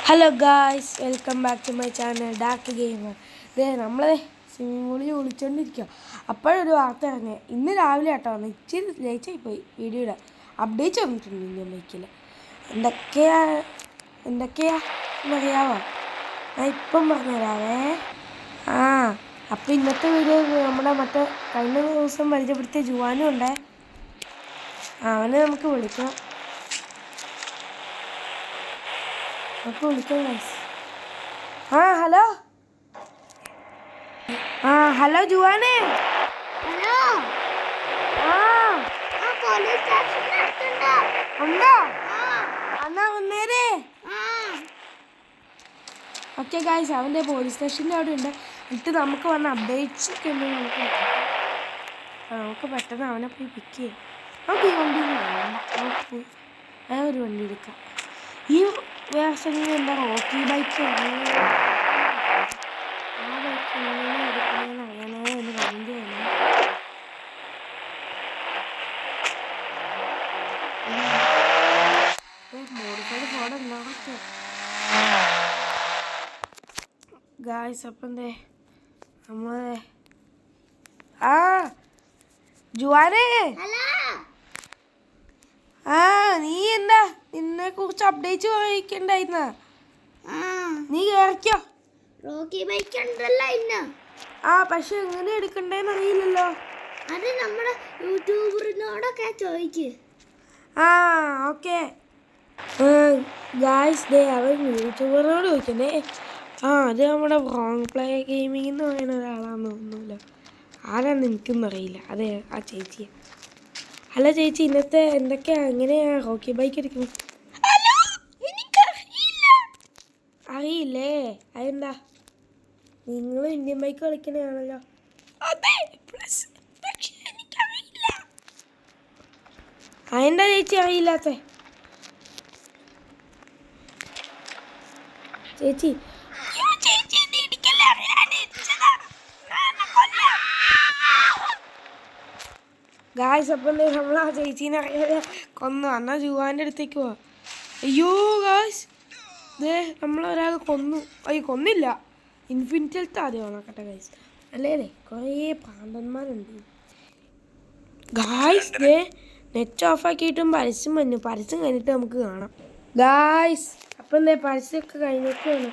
Hello guys, welcome back to my channel dark gamer. നമ്മളെ swimming പൂളിൽ വിളിച്ചുകൊണ്ടിരിക്കുക. അപ്പോഴൊരു വാർത്ത ഇറങ്ങി. ഇന്ന് രാവിലെ കേട്ടോ വന്ന് ഇച്ചിരി ലേറ്റായി പോയി. വീഡിയോയുടെ അപ്ഡേറ്റ് വന്നിട്ടുണ്ട് ഇന്ത്യൻ ബൈക്കിൽ. എന്തൊക്കെയാ എന്നറിയാമോ? ഞാൻ ഇപ്പം പറഞ്ഞുതരാവേ. അപ്പോൾ ഇന്നത്തെ വീഡിയോ നമ്മുടെ കഴിഞ്ഞ ദിവസം പരിചയപ്പെടുത്തിയ ജുവാനും ഉണ്ടേ. അവനെ നമുക്ക് വിളിക്കാം. ഹലോ ഹലോ ജുവാനെ. ഹലോ. പോലീസ് സ്റ്റേഷനിലുണ്ടോ? എന്നാ വന്നേരേ. ഓക്കെ ഗായ്സ്, അവൻ്റെ പോലീസ് സ്റ്റേഷൻ്റെ അവിടെ ഉണ്ട്. എന്നിട്ട് നമുക്ക് വന്ന അപ്ഡേറ്റ്സ് ഒക്കെ ഉണ്ട്. നമുക്ക് പെട്ടെന്ന് അവനെ പോയി പിക്ക് ചെയ്യാം. നമുക്ക് ഈ വണ്ടി നമുക്ക് പോയി ഒരു വണ്ടി എടുക്കാം. ഈ വേർഷനിൽ എന്താ റോക്കി ബൈക്ക് ആ ബൈക്ക് എങ്ങനെ എടുക്കണമെന്ന് അറിയണേ എന്ന് കമൻറ്റ് ചെയ്യണം. മോഡിഫൈഡ് ഫോൺ ഉണ്ടാകട്ടെ ഗായ്സ്. അപ്പം നമ്മളെ ജുവാനെ. നീ എന്താ നിന്നെ കുറിച്ച് അപ്ഡേറ്റ് വായിക്കണ്ടായിരുന്ന? നീ കേറിക്കോ. റോക്കി ബൈക്ക് ഉണ്ടല്ലോ ഇന്ന്. പക്ഷെ എങ്ങനെ എടുക്കണ്ടേന്ന് അറിയില്ലല്ലോ. അത് നമ്മുടെ യൂട്യൂബറിനോടൊക്കെ ചോദിക്ക്. ഓക്കെ ഗായ്സ്, അവൻ യൂട്യൂബറിനോട് ചോദിക്കണ്ടേ. അത് നമ്മുടെ റോങ് പ്ലേ ഗെയിമിംഗ് എന്ന് പറയുന്ന ഒരാളാന്ന് തോന്നുന്നില്ല. ആരാന്ന് എനിക്കൊന്നും അറിയില്ല. അതെ, ആ ചേച്ചിയെ. ഹലോ ചേച്ചി, ഇന്നത്തെ എങ്ങനെയാ റോക്കി ബൈക്ക് എടുക്കുന്നത്? അറിയില്ലേ? അതെന്താ? നിങ്ങൾ ഇന്ത്യൻ ബൈക്ക് കളിക്കണയാണല്ലോ. അതെന്താ ചേച്ചി അറിയില്ലാത്ത? ചേച്ചി ഗായ്സ്, അപ്പം നമ്മൾ ആ ചേച്ചീനെ അറിയാതെ കൊന്നു. എന്നാൽ ജുവാൻ്റെ അടുത്തേക്ക് പോവാ. അയ്യോ ഗായ്സ്, നമ്മളൊരാൾ കൊന്നു. കൊന്നില്ല. ഇൻഫിനിറ്റി ഹെൽത്ത് ആദ്യം നോക്കട്ടെ ഗായ്സ്. അല്ലേ കുറേ പ്രാന്തന്മാരുണ്ട് ഗായ്സ്. നെറ്റ് ഓഫാക്കിയിട്ടും പരസ്യം വന്നു. പരസ്യം കഴിഞ്ഞിട്ട് നമുക്ക് കാണാം ഗായ്സ്. അപ്പം പരസ്യമൊക്കെ കഴിഞ്ഞിട്ടാണ്.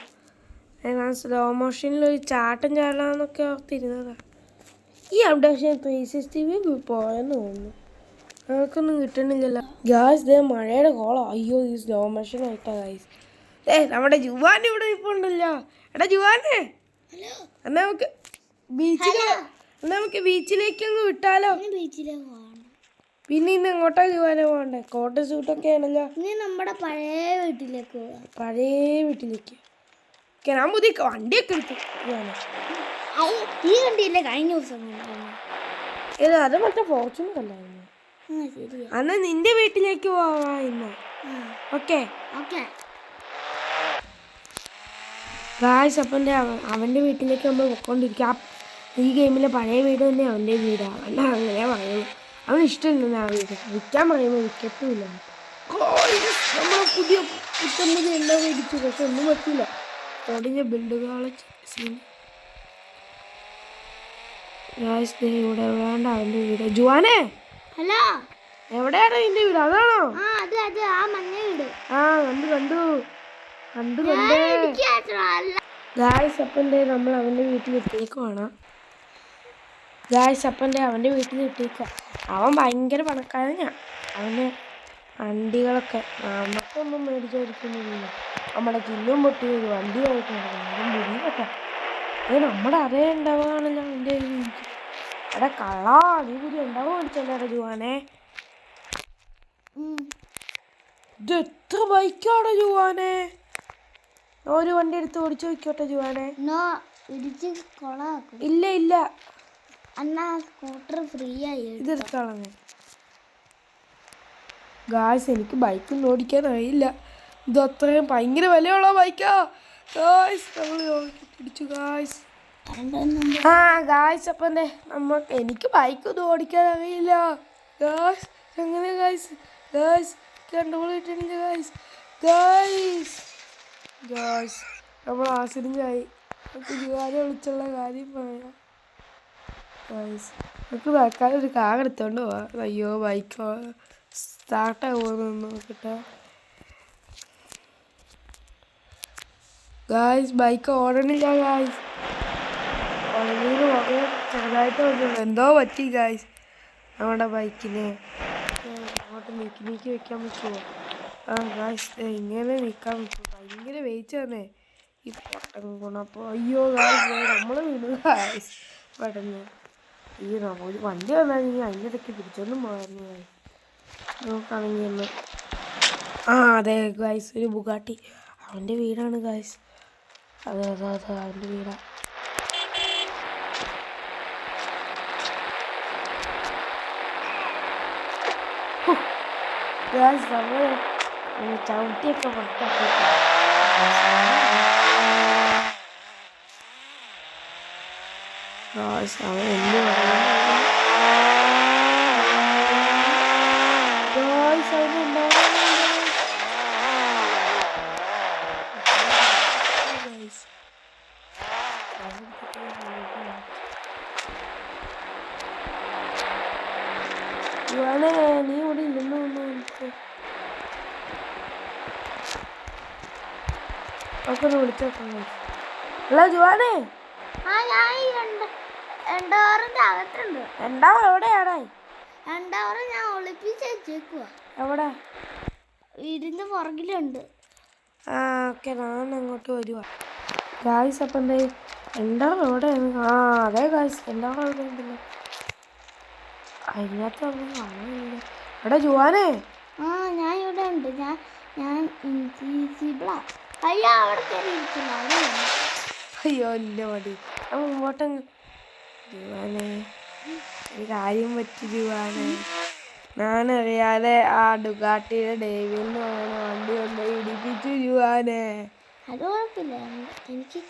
ഞാൻ സ്ലോ മോഷനിൽ ഒരു ചാട്ടം ചാടാന്നൊക്കെ ഓർത്തിരുന്നതാണ്. ഈ അപ്ഡേഷൻ 360 പോയെന്ന് തോന്നുന്നു. നമുക്കൊന്നും കിട്ടണില്ലല്ലോ ഗായ്സ്. മഴയുടെ കോളം. അയ്യോ, ഈ സ്ലോ മോഷൻ ആയിട്ടാ ഗായ്സ്. നമ്മുടെ ജുവാൻ ഇവിടെ ഇപ്പോൾ ഉണ്ടല്ലോ. എടാ ജുവാനെ, എന്നാ നമുക്ക് ബീച്ചിലേക്ക് അങ്ങ് വിട്ടാലോ? പിന്നെ ഇന്ന് എങ്ങോട്ടാ ജുവാനെ പോകണ്ടേ? കോട്ടൺ സൂട്ടൊക്കെ ആണല്ലോ. നമ്മുടെ പഴയ വീട്ടിലേക്ക് ഞാൻ പുതിയ വണ്ടിയൊക്കെ എടുത്തു. ഈ വണ്ടിയല്ലേ കഴിഞ്ഞ ദിവസം? അത് മറ്റേ ഫോർച്യൂണർ അല്ലായിരുന്നു. അന്ന് നിന്റെ വീട്ടിലേക്ക് പോവാ ഇന്ന്. Okay guys. അപ്പം അവൻ്റെ വീട്ടിലേക്ക് നമ്മൾ പൊയ്ക്കൊണ്ടിരിക്കുക. ഈ ഗെയിമിലെ പഴയ വീട് തന്നെ അവൻ്റെ വീടാണ്. അങ്ങനെ പറയുന്നു. അവന് ഇഷ്ടമില്ല ആ വീട്. വിൽക്കാൻ പറയുമ്പോൾ വിൽക്കത്തുമില്ല. നമ്മൾ പുതിയ എല്ലാം മേടിച്ചു. പക്ഷെ ഒന്നും പറ്റില്ല. ഒടിഞ്ഞ ബിൽഡുകളെ സീൻ ഗായ്സ്. ഇവിടെ വേണ്ട അവൻ്റെ വീട്. ജുവാനെ, ഹലോ, എവിടെയാണ് നിന്റെ വീട്? അതാണോ? കണ്ടു ഗായ്സ്. അപ്പം നമ്മൾ അവൻ്റെ വീട്ടിലെത്തിയേക്കുവാണ് ഗായ്സ്. അപ്പം അവൻ്റെ വീട്ടിലെത്തിയേക്കുക. അവൻ ഭയങ്കര പണക്കാരനാണ്. അവന് വണ്ടികളൊക്കെ നമുക്കൊന്നും മേടിച്ചോടിക്കുന്നില്ല. നമ്മുടെ ചില്ലും പൊട്ടി ഒരു വണ്ടി വാങ്ങിക്കണം കേട്ടോ. നമ്മുടെ അതേ ഉണ്ടാവുകയാണല്ലോ അവൻ്റെ വീട്ടിൽ. എടാ കള്ളാ, നീ പുതിയ ഉണ്ടാവുക മേടിച്ചല്ലേടാ ജുവാനെ? ഇത് എത്ര ബൈക്കാണോ ജുവാനെ? ഒരു വണ്ടി എടുത്ത് ഓടിച്ചു നോക്കിയോട്ടെ ജുവാനെ. ഇല്ല സ്കൂട്ടർ ഫ്രീ ആയി ഇതെടുത്തോളാം ഗായ്സ്. എനിക്ക് ബൈക്കൊന്നും ഓടിക്കാൻ അറിയില്ല. ഇത് അത്രയും ഭയങ്കര വിലയുള്ള ബൈക്കാ ഗായ്സ്. നമ്മൾ ഇടിച്ചു ഗായ്സ്. ഗായ്സ്. അപ്പം എനിക്ക് ബൈക്കൊന്നും ഓടിക്കാൻ അറിയില്ല ഗായ്സ്. എങ്ങനെ ഗായ്സ്? കണ്ടുപിടിച്ചിട്ടില്ല ഗായ്സ്. ഗായ്സ് നമ്മൾ ആക്സിഡൻ്റായി. നമുക്ക് ജുവാനെ വിളിച്ചുള്ള കാര്യം പറയാം ഗായ്സ്. നമുക്ക് തൽക്കാലം ഒരു കാർ എടുത്തോണ്ട് പോവാം. അയ്യോ ബൈക്ക് സ്റ്റാർട്ടാകുമെന്ന് നോക്കട്ടെ ഗായ്സ്. ബൈക്ക് ഓടണില്ല ഗായ്സ്. ഓടണീന്ന് പുറകെ ചെറുതായിട്ട് വന്നുള്ളൂ. എന്തോ പറ്റി ഗായ്സ് നമ്മുടെ ബൈക്കിന്. അങ്ങോട്ട് നീക്കി വെക്കാൻ പറ്റുമോ? ആ ഗായ്സ് ഇങ്ങനെ നീക്കാൻ പറ്റുമോ? ഭയങ്കര വെയിറ്റ് തന്നെ ഈ പൊട്ടൻ കൊണപ്പോൾ. അയ്യോ ഗായ്സ് നമ്മൾ വീണു ഗായ്സ്. പെട്ടെന്ന് ഈ ഒരു വണ്ടി വന്നാണെങ്കിൽ അതിൻ്റെ ഇടയ്ക്ക് പിടിച്ചോണ്ടും പോകായിരുന്നു ഗായ്സ്. നോക്കുകയാണെങ്കിൽ ഒന്ന് അതെ ഗായ്സ് ഒരു ബുഗാട്ടി. അവൻ്റെ വീടാണ് ഗായ്സ്. അതെ അവൻ്റെ വീടാണ്. ഗായ്സ് നമ്മൾ ചവിട്ടിയൊക്കെ പുറത്താക്കി. ഗായ്സ് അവൻ എന്ത് പറയുന്നു? ഗായ്സ് അവനുണ്ടാവും. ജുവാനെ നീ ഇവിടെ ഇരുന്നു നമുക്കൊന്ന് വിളിച്ചോക്കാം. അല്ല ജുവാനെ അകത്തുണ്ട്. എവിടെയാണേ? ഞാൻ ഒളിപ്പിച്ച് വെച്ചേക്കുവാ. എവിടെ? വീടിന്റെ പുറകിലുണ്ട്. ഓക്കെ ഞാൻ അങ്ങോട്ട് വരുവാ ഗായ്സ്. അപ്പം എന്താ എവിടെയാണ്? അതെ ഗായ്സ് എവിടെ ഉണ്ടല്ലോ. അതിനകത്ത് ഒന്നും കാണാനില്ല. എടാ ജുവാനെ. ഞാൻ ഇവിടെ ഉണ്ട്. ഞാൻ ഇൻവിസിബിളാ. അയ്യോ അവിടെ കയറി ഇരിക്കില്ല. അയ്യോ ഇല്ല മതി. മുമ്പോട്ടങ്ങ്. ജുവാനെ ഒരു കാര്യം പറ്റി ജുവാനെ. ഞാനറിയാതെ ആ ഡുഗാട്ടിയുടെ ഡേവിന്ന് പറയുന്ന വണ്ടി കൊണ്ട് ഇടിപ്പിച്ചു ജുവാനെ. അത് കുഴപ്പമില്ല. എനിക്ക്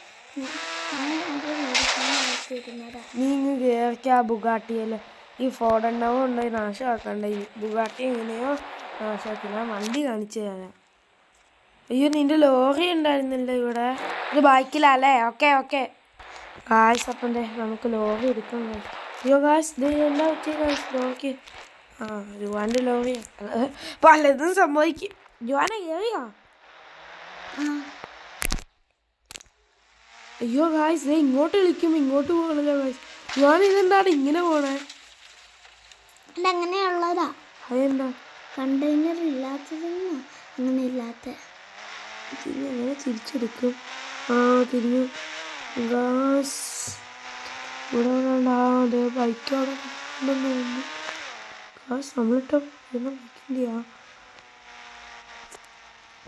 നീ ഇങ്ങ് കയറിക്ക ആ ബുഗാട്ടിയല്ലേ. ഈ ഫോർഡണ്ണവും ഉണ്ടായി നാശമാക്കണ്ട. ഈ ബുഗാട്ടി എങ്ങനെയോ നാശമാക്കില്ല. വണ്ടി കാണിച്ചു തരാം. അയ്യോ നിന്റെ ലോറി ഉണ്ടായിരുന്നല്ലോ ഇവിടെ. ഇത് ബൈക്കിലല്ലേ? Okay guys. അപ്പം നമുക്ക് ലോറി എടുക്കാൻ കഴിയും. അയ്യോ ഗായ്സ് ഇത് എന്താ പറ്റിയ ഗായ്സ് ലോറിക്ക്? ജുവാൻ്റെ ലോറി പലതും സംഭവിക്കും. ജുവാനെ കയറിയോ? അയ്യോ ഗായ്സ് ഇത് ഇങ്ങോട്ട് വിളിക്കുമ്പോൾ ഇങ്ങോട്ട് പോകണല്ലോ ഗായ്സ്. ജുവാൻ ഇതെന്താണ് ഇങ്ങനെ പോണേ? അങ്ങനെയുള്ളതാ. അതെന്താ കണ്ടെയ്നർ ഇല്ലാത്തതെന്നോ അങ്ങനെ ഇല്ലാത്ത. എങ്ങനെ തിരിച്ചെടുക്കും? തിരിഞ്ഞു ഗായ്സ്. ഇവിടെ ബൈക്കവിടെ ഉണ്ടെന്ന് തോന്നുന്നു ഗായ്സ്. നമ്മളിട്ടോ ബൈക്കിൻ്റെയാ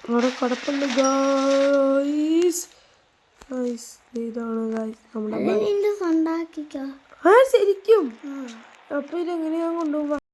അവിടെ കിടപ്പുണ്ട് ഗായ്സ്. ഇതാണ് ഗായ്സ് നമ്മുടെ സ്വന്താക്കിക്കോ. ശരിക്കും. അപ്പൊ ഇതെങ്ങനെയാ കൊണ്ടുപോകാം?